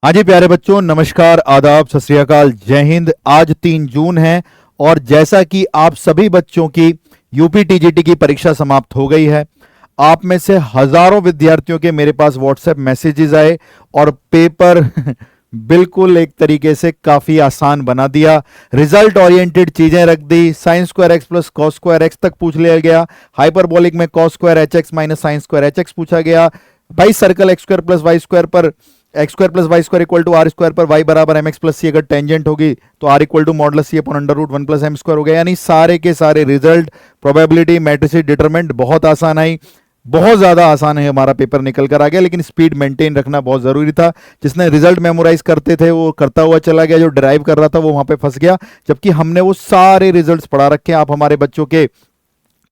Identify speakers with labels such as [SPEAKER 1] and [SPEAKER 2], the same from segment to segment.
[SPEAKER 1] हाँ जी प्यारे बच्चों, नमस्कार, आदाब, सत श्री अकाल, जय हिंद। आज 3 जून है और जैसा कि आप सभी बच्चों की यूपी टीजीटी की परीक्षा समाप्त हो गई है, आप में से हजारों विद्यार्थियों के मेरे पास व्हाट्सएप मैसेजेस आए और पेपर बिल्कुल एक तरीके से काफी आसान बना दिया। रिजल्ट ओरिएंटेड चीजें रख दी, sine square x plus cos square x तक पूछ लिया गया, हाइपरबोलिक में cos square h x minus sine square h x पूछा गया, भाई circle x square plus y square पर x square plus y square equal to r square पर वाई बराबर एम एक्स प्लस सी अगर टेंजेंट होगी तो r equal to modulus c upon under root 1 plus m square हो गया। यानी सारे के सारे रिजल्ट, प्रोबेबिलिटी, मैट्रिसेस, डिटरमिनेंट बहुत आसान आई, बहुत ज्यादा आसान है, हमारा पेपर निकल कर आ गया। लेकिन स्पीड मेंटेन रखना बहुत जरूरी था। जिसने रिजल्ट मेमोराइज करते थे वो करता हुआ चला गया, जो ड्राइव कर रहा था वो वहां पे फंस गया, जबकि हमने वो सारे रिजल्ट्स पढ़ा रखे हैं। आप हमारे बच्चों के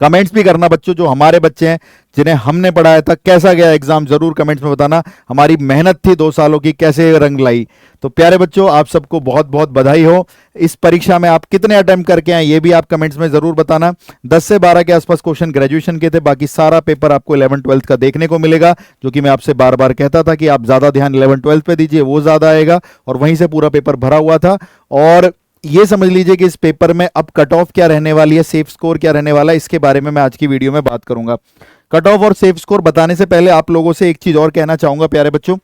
[SPEAKER 1] कमेंट्स भी करना, बच्चों जो हमारे बच्चे हैं जिन्हें हमने पढ़ाया था, कैसा गया एग्जाम, जरूर कमेंट्स में बताना। हमारी मेहनत थी 2 सालों की, कैसे रंग लाई। तो प्यारे बच्चों, आप सबको बहुत बहुत बधाई हो। इस परीक्षा में आप कितने अटेम्प्ट करके आए ये भी आप कमेंट्स में जरूर बताना। 10 से 12 के आसपास क्वेश्चन ग्रेजुएशन के थे, बाकी सारा पेपर आपको 11th-12th का देखने को मिलेगा, जो कि मैं आपसे बार बार कहता था कि आप ज्यादा ध्यान 11th-12th पे दीजिए, वो ज्यादा आएगा। और वहीं से पूरा पेपर भरा हुआ था। और ये समझ लीजिए कि इस पेपर में अब कट ऑफ क्या रहने वाली है, सेफ स्कोर क्या रहने वाला है, इसके बारे में मैं आज की वीडियो में बात करूंगा। कट ऑफ और सेफ स्कोर बताने से पहले आप लोगों से एक चीज और कहना चाहूंगा प्यारे बच्चों।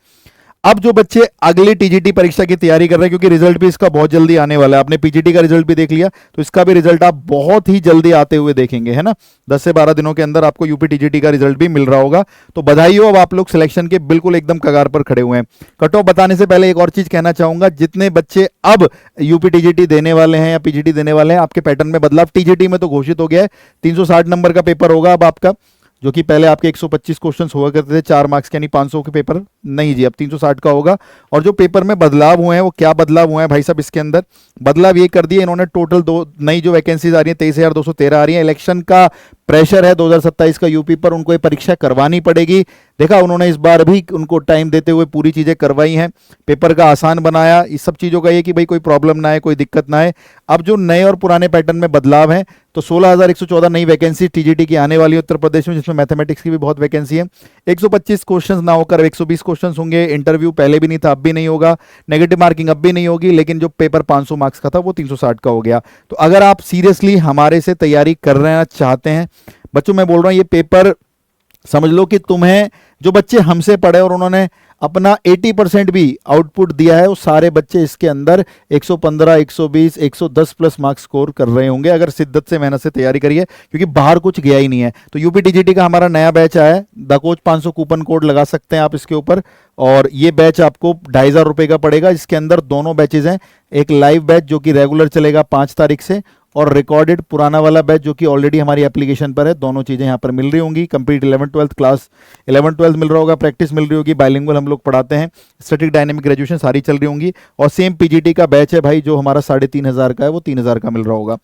[SPEAKER 1] अब जो बच्चे अगली टीजीटी परीक्षा की तैयारी कर रहे हैं, क्योंकि रिजल्ट भी इसका बहुत जल्दी आने वाला है, आपने पीजीटी का रिजल्ट भी देख लिया, तो इसका भी रिजल्ट आप बहुत ही जल्दी आते हुए देखेंगे, है ना। 10 से 12 दिनों के अंदर आपको यूपी टीजीटी का रिजल्ट भी मिल रहा होगा। तो बधाई हो, अब आप लोग सिलेक्शन के बिल्कुल एकदम कगार पर खड़े हुए हैं। कट ऑफ बताने से पहले एक और चीज कहना चाहूंगा, जितने बच्चे अब यूपी टीजीटी देने वाले हैं या पीजीटी देने वाले हैं, आपके पैटर्न में बदलाव। टीजीटी में तो घोषित हो गया है, 360 नंबर का पेपर होगा अब आपका, जो कि पहले आपके 125 क्वेश्चंस हुआ करते थे 4 मार्क्स के, यानी 500 के पेपर नहीं जी, अब 360 का होगा। और जो पेपर में बदलाव हुए हैं, वो क्या बदलाव हुए हैं भाई साहब, इसके अंदर बदलाव ये कर दिए इन्होंने, टोटल 2 नई जो वैकेंसीज आ रही है 23,213 आ रही है। इलेक्शन का प्रेशर है 2027 का यूपी पर, उनको ये परीक्षा करवानी पड़ेगी। देखा, उन्होंने इस बार भी उनको टाइम देते हुए पूरी चीजें करवाई हैं, पेपर का आसान बनाया। इस सब चीजों का ये कि भाई कोई प्रॉब्लम ना आए, कोई दिक्कत ना आए। अब जो नए और पुराने पैटर्न में बदलाव है, तो 16,114 नई वैकेंसी टीजीटी की आने वाली है उत्तर प्रदेश में, जिसमें मैथमेटिक्स की भी बहुत वैकेंसी है। 125 क्वेश्चंस ना होकर 120 क्वेश्चंस होंगे। इंटरव्यू पहले भी नहीं था, अब भी नहीं होगा। नेगेटिव मार्किंग अब भी नहीं होगी। लेकिन जो पेपर 500 मार्क्स का था वो 360 का हो गया। तो अगर आप सीरियसली हमारे से तैयारी करना चाहते हैं बच्चों, मैं बोल रहा हूं ये पेपर समझ लो कि तुम्हें, जो बच्चे हमसे पढ़े और उन्होंने अपना 80% भी आउटपुट दिया है, वो सारे बच्चे इसके अंदर 115, 120, 110 प्लस मार्क्स स्कोर कर रहे होंगे, अगर शिद्दत से मेहनत से तैयारी करिए, क्योंकि बाहर कुछ गया ही नहीं है। तो यूपी टीजीटी का हमारा नया बैच आया है, द कोच 500 कूपन कोड लगा सकते हैं आप इसके ऊपर, और ये बैच आपको 2,500 रुपए का पड़ेगा। इसके अंदर दोनों बैचेज हैं, एक लाइव बैच जो कि रेगुलर चलेगा 5 तारीख से, और रिकॉर्डेड पुराना वाला बैच जो कि ऑलरेडी हमारी एप्लीकेशन पर है। दोनों चीजें यहाँ पर मिल रही होंगी। कंप्लीट 11th-12th क्लास, 11th-12th मिल रहा होगा, प्रैक्टिस मिल रही होगी, बाइलिंगुअल हम लोग पढ़ाते हैं, स्टैटिक डायनेमिक ग्रेजुएशन सारी चल रही होंगी। और सेम पीजीटी का बैच है भाई, जो हमारा 3,500 का है, वो 3,000 का मिल रहा होगा।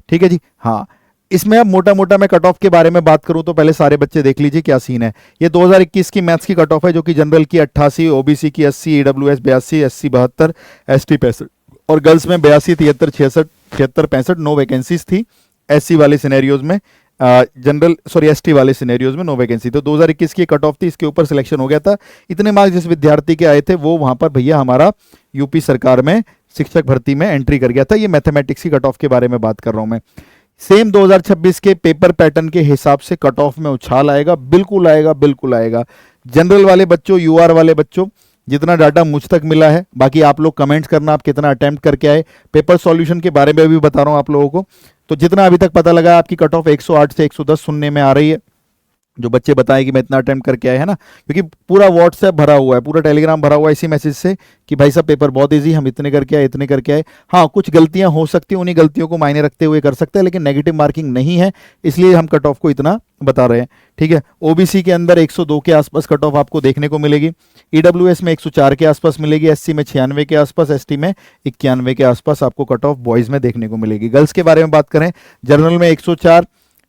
[SPEAKER 1] ठीक है जी। हाँ, इसमें अब मोटा मोटा मैं कट ऑफ के बारे में बात करूं तो पहले सारे बच्चे देख लीजिए क्या सीन है। ये 2021 की मैथ्स की कट ऑफ है, जो कि जनरल की 88, ओबीसी की 80, ईडब्ल्यूएस 82, एससी 72, एसटी 65, और गर्ल्स में 82, 73, 66, 76, 65 9 वैकेंसीज थी। एससी वाले सिनेरियोज में, जनरल सॉरी एसटी वाले सिनेरियोज में 9 वैकेंसी। तो 2021 की कट ऑफ थी, इसके ऊपर सिलेक्शन हो गया था। इतने मार्क्स जिस विद्यार्थी के आए थे वो वहां पर भैया हमारा यूपी सरकार में शिक्षक भर्ती में एंट्री कर गया था। ये मैथमेटिक्स की कट ऑफ के बारे में बात कर रहा हूं मैं। सेम 2026 के पेपर पैटर्न के हिसाब से कट ऑफ में उछाल आएगा, बिल्कुल आएगा, बिल्कुल आएगा। जनरल वाले बच्चों, यूआर वाले बच्चों, जितना डाटा मुझ तक मिला है, बाकी आप लोग कमेंट्स करना आप कितना अटेम्प्ट करके आए। पेपर सॉल्यूशन के बारे में भी बता रहा हूं आप लोगों को। तो जितना अभी तक पता लगा, आपकी कट ऑफ 108 से 110 सुनने में आ रही है। जो बच्चे बताएं कि मैं इतना अटेम्प्ट करके आए, है ना, क्योंकि पूरा व्हाट्सएप भरा हुआ है, पूरा टेलीग्राम भरा हुआ है इसी मैसेज से कि भाई साहब पेपर बहुत इजी, हम इतने करके आए, इतने करके आए। हाँ, कुछ गलतियां हो सकती हैं, उन्हीं गलतियों को मायने रखते हुए कर सकते हैं, लेकिन नेगेटिव मार्किंग नहीं है, इसलिए हम कट ऑफ को इतना बता रहे हैं। ठीक है। ओबीसी के अंदर 102 के आसपास कट ऑफ आपको देखने को मिलेगी, ईडब्ल्यूएस में 104 के आसपास मिलेगी, एससी में 96 के आसपास, एसटी में 91 के आसपास आपको कट ऑफ बॉयज में देखने को मिलेगी। गर्ल्स के बारे में बात करें, जनरल में 104,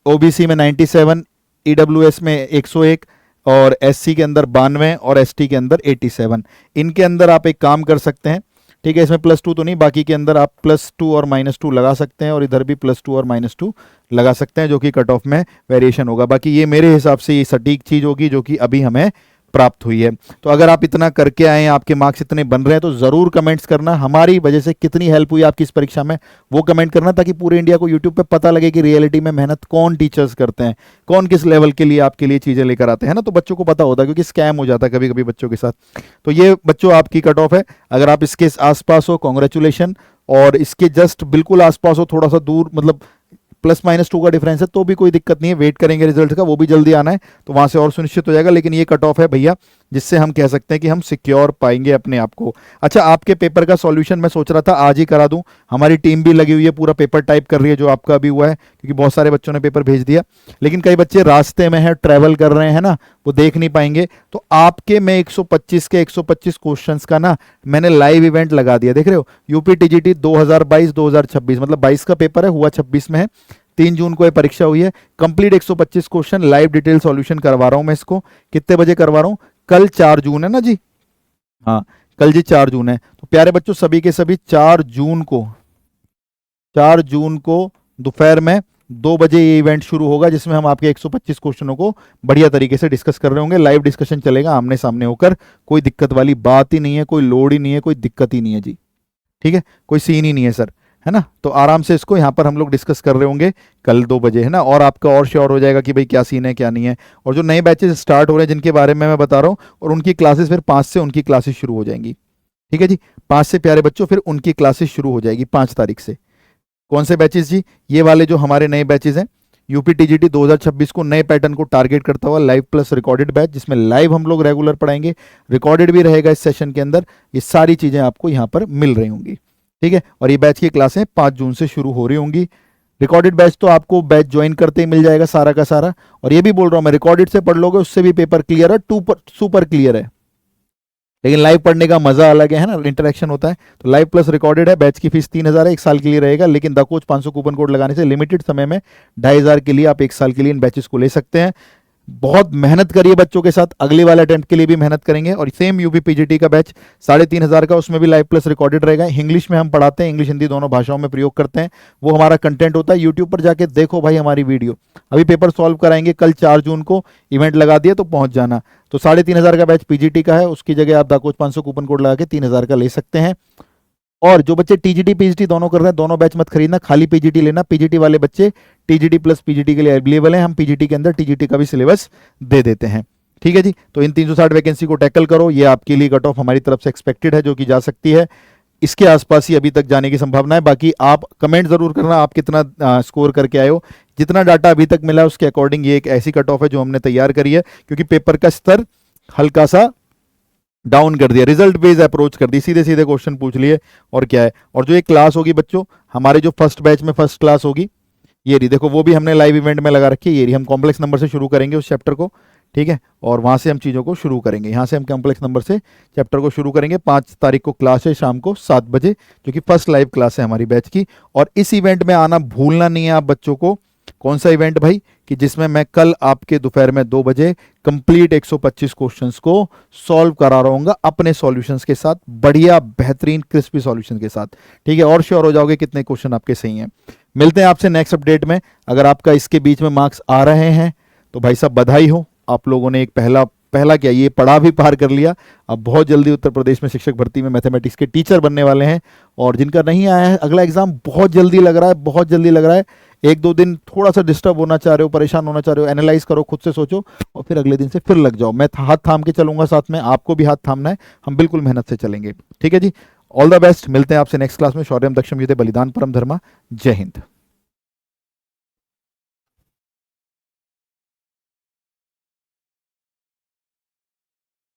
[SPEAKER 1] ओबीसी में 97, ईडब्ल्यूएस में 101, और एससी के अंदर 92 और एसटी के अंदर 87। इनके अंदर आप एक काम कर सकते हैं, ठीक है, इसमें +2 तो नहीं, बाकी के अंदर आप +2 और -2 लगा सकते हैं, और इधर भी +2 और -2 लगा सकते हैं, जो कि कट ऑफ में वेरिएशन होगा। बाकी ये मेरे हिसाब से ये सटीक चीज होगी जो कि अभी हमें प्राप्त हुई है। तो अगर आप इतना करके आए हैं, आपके मार्क्स इतने बन रहे हैं, तो जरूर कमेंट्स करना, हमारी वजह से कितनी हेल्प हुई आपकी इस परीक्षा में वो कमेंट करना, ताकि पूरे इंडिया को यूट्यूब पे पता लगे कि रियलिटी में मेहनत कौन टीचर्स करते हैं, कौन किस लेवल के लिए आपके लिए चीजें लेकर आते हैं ना। तो बच्चों को पता होता है, क्योंकि स्कैम हो जाता है कभी कभी बच्चों के साथ। तो ये बच्चों आपकी कट ऑफ है। अगर आप इसके आसपास हो, कॉन्ग्रेचुलेशन, और इसके जस्ट बिल्कुल आसपास हो, थोड़ा सा दूर, मतलब +-2 का डिफरेंस है, तो भी कोई दिक्कत नहीं है, वेट करेंगे रिजल्ट का, वो भी जल्दी आना है, तो वहां से और सुनिश्चित हो जाएगा। लेकिन ये कट ऑफ है भैया, जिससे हम कह सकते हैं कि हम सिक्योर पाएंगे अपने आप को। अच्छा, आपके पेपर का सॉल्यूशन मैं सोच रहा था आज ही करा दूं, हमारी टीम भी लगी हुई है, पूरा पेपर टाइप कर रही है, जो आपका अभी हुआ है, क्योंकि बहुत सारे बच्चों ने पेपर भेज दिया। लेकिन कई बच्चे रास्ते में है, ट्रैवल कर रहे हैं ना, वो देख नहीं पाएंगे। तो आपके मैं 125 के 125 क्वेश्चंस का ना मैंने लाइव इवेंट लगा दिया, देख रहे हो, यूपी टीजीटी 2022-2026, मतलब 22 का पेपर है, हुआ 26 में है, 3 जून को ये परीक्षा हुई है। Complete 125 question live detail solution करवा रहा हूं मैं इसको। कितने बजे करवा रहा हूं? कल 4 जून है ना जी, हाँ कल जी 4 जून है। तो प्यारे बच्चों, सभी के सभी 4 जून को दोपहर में 2 बजे ये इवेंट शुरू होगा, जिसमें हम आपके 125 क्वेश्चनों को बढ़िया तरीके से डिस्कस कर रहे होंगे। लाइव डिस्कशन चलेगा आमने सामने होकर, कोई दिक्कत वाली बात ही नहीं है, कोई लोड ही नहीं है, कोई दिक्कत ही नहीं है जी, ठीक है, कोई सीन ही नहीं है सर, है ना। तो आराम से इसको यहाँ पर हम लोग डिस्कस कर रहे होंगे कल 2 बजे, है ना। और आपका और श्योर हो जाएगा कि भाई क्या सीन है क्या नहीं है। और जो नए बैचेस स्टार्ट हो रहे हैं, जिनके बारे में मैं बता रहा हूँ, और उनकी क्लासेस फिर 5 से उनकी क्लासेस शुरू हो जाएंगी, ठीक है जी। 5 से प्यारे बच्चों फिर उनकी क्लासेस शुरू हो जाएगी 5 तारीख से। कौन से बैचेस जी? ये वाले जो हमारे नए बैचेस हैं, यूपी टीजीटी 2026 को नए पैटर्न को टारगेट करता हुआ लाइव प्लस रिकॉर्डेड बैच, जिसमें लाइव हम लोग रेगुलर पढ़ाएंगे, रिकॉर्डेड भी रहेगा इस सेशन के अंदर। ये सारी चीजें आपको यहाँ पर मिल रही होंगी, ठीक है। और ये बैच की क्लासें 5 जून से शुरू हो रही होंगी। रिकॉर्डेड बैच तो आपको बैच ज्वाइन करते ही मिल जाएगा सारा का सारा। और ये भी बोल रहा हूं मैं, रिकॉर्डेड से पढ़ लोगे उससे भी पेपर क्लियर है, सुपर क्लियर है। लेकिन लाइव पढ़ने का मजा अलग है ना, इंटरेक्शन होता है। तो लाइव प्लस रिकॉर्डेड है, बैच की फीस 3000 है, 1 साल के लिए रहेगा। लेकिन द कोच 500 कूपन कोड लगाने से लिमिटेड समय में 2500 के लिए आप 1 साल के लिए इन बैचेस को ले सकते हैं। बहुत मेहनत करिए बच्चों के साथ, अगले वाले अटेम्प्ट के लिए भी मेहनत करेंगे। और सेम यूपी पीजीटी का बैच 3500 का, उसमें भी लाइव प्लस रिकॉर्डेड रहेगा। इंग्लिश में हम पढ़ाते हैं, इंग्लिश हिंदी दोनों भाषाओं में प्रयोग करते हैं, वो हमारा कंटेंट होता है। यूट्यूब पर जाके देखो भाई हमारी वीडियो, अभी पेपर सॉल्व कराएंगे कल 4 जून को, इवेंट लगा दिया तो पहुंच जाना। तो 3500 का बैच पीजीटी का है, उसकी जगह आप दाकोच 500 कूपन कोड लगा के 3000 का ले सकते हैं। और जो बच्चे टीजीटी पीजीटी दोनों कर रहे हैं, दोनों बैच मत खरीदना, खाली पीजीटी लेना। पीजीटी वाले बच्चे टीजीटी प्लस पीजीटी के लिए अवेलेबल हैं, हम पीजीटी के अंदर टीजीटी का भी सिलेबस दे देते हैं, ठीक है जी। तो इन 360 वैकेंसी को टैकल करो, ये आपके लिए कट ऑफ हमारी तरफ से एक्सपेक्टेड है, जो कि जा सकती है। इसके आसपास ही अभी तक जाने की संभावना है। बाकी आप कमेंट जरूर करना आप कितना स्कोर करके आए हो। जितना डाटा अभी तक मिला उसके अकॉर्डिंग ये एक ऐसी कट ऑफ है जो हमने तैयार करी है, क्योंकि पेपर का स्तर हल्का सा डाउन कर दिया, रिजल्ट बेस्ड अप्रोच कर दी, सीधे सीधे क्वेश्चन पूछ लिए, और क्या है। और जो एक क्लास होगी बच्चों हमारे जो फर्स्ट बैच में फर्स्ट क्लास होगी, ये रही देखो, वो भी हमने लाइव इवेंट में लगा रखी है। ये रही, हम कॉम्प्लेक्स नंबर से शुरू करेंगे उस चैप्टर को, ठीक है। और वहां से हम चीज़ों को शुरू करेंगे, यहाँ से हम कॉम्प्लेक्स नंबर से चैप्टर को शुरू करेंगे। 5 तारीख को क्लास है शाम को 7 बजे, जो कि फर्स्ट लाइव क्लास है हमारी बैच की। और इस इवेंट में आना भूलना नहीं है आप बच्चों को। कौन सा इवेंट भाई? कि जिसमें मैं कल आपके दोपहर में 2 बजे कंप्लीट 125 क्वेश्चंस को सॉल्व करा रहा हूँ अपने सॉल्यूशंस के साथ, बढ़िया बेहतरीन क्रिस्पी सॉल्यूशन के साथ, ठीक है। और श्योर हो जाओगे कितने क्वेश्चन आपके सही हैं। मिलते हैं आपसे नेक्स्ट अपडेट में। अगर आपका इसके बीच में मार्क्स आ रहे हैं तो भाई साहब बधाई हो, आप लोगों ने एक पहला क्या ये पढ़ा भी पार कर लिया। अब बहुत जल्दी उत्तर प्रदेश में शिक्षक भर्ती में मैथमेटिक्स के टीचर बनने वाले हैं। और जिनका नहीं आया है, अगला एग्जाम बहुत जल्दी लग रहा है, बहुत जल्दी लग रहा है। 1-2 दिन थोड़ा सा डिस्टर्ब होना चाह रहे हो, परेशान होना चाह रहे हो, एनालाइज करो, खुद से सोचो, और फिर अगले दिन से फिर लग जाओ। मैं हाथ थाम के चलूंगा साथ में, आपको भी हाथ थामना है, हम बिल्कुल मेहनत से चलेंगे, ठीक है जी। ऑल द बेस्ट, मिलते हैं आपसे नेक्स्ट क्लास में। शौर्यम दक्षम युते बलिदान परम धर्मा। जय हिंद।